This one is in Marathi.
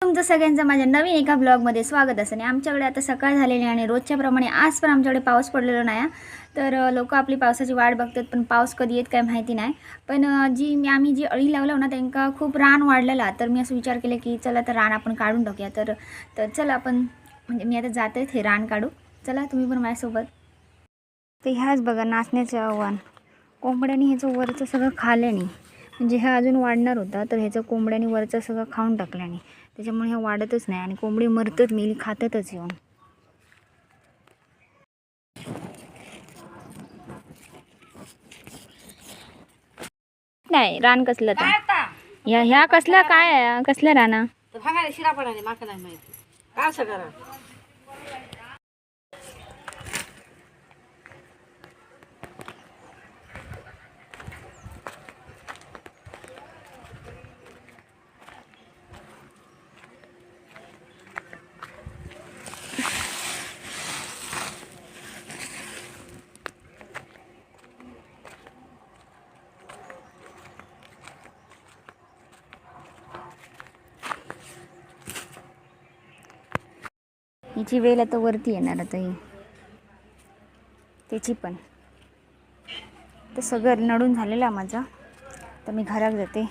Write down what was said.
तुमचं सगळ्यांचं माझ्या नवीन एका ब्लॉगमध्ये स्वागत असेल. आणि आमच्याकडे आता सकाळ झालेली आणि रोजच्या प्रमाणे आज पण आमच्याकडे पाऊस पडलेला नाही. तर लोक आपली पावसाची वाट बघतात, पण पाऊस कधी येत काय माहिती नाही. पण आम्ही जी अळी लावलं ना त्यांना खूप रान वाढलेला. तर मी असं विचार केला की चला तर रान आपण काढून टाकूया. तर तर चला आपण म्हणजे मी आता जाते ते रान काढू. चला तुम्ही पण माझ्यासोबत. तर ह्याच बघा नाचण्याचं आव्हान. कोंबड्याने ह्याचं वरचं सगळं खाल्याने म्हणजे हा अजून वाढणार होता, तर ह्याचं कोंबड्याने वरचं सगळं खाऊन टाकल्याने त्याच्यामुळे ह्या वाढतच नाही आणि कोंबडी मरतच मेली खातातच येऊन. नाही रान कसलं तर ह्या कसलं काय आहे, कसलं राना शिरा पडाने माका नाही माहिती काय असं करा. हिची वेल आता वरती येणार आता ही त्याची पण. तर सगळं नडून झालेला माझा. तर मी घरात जाते.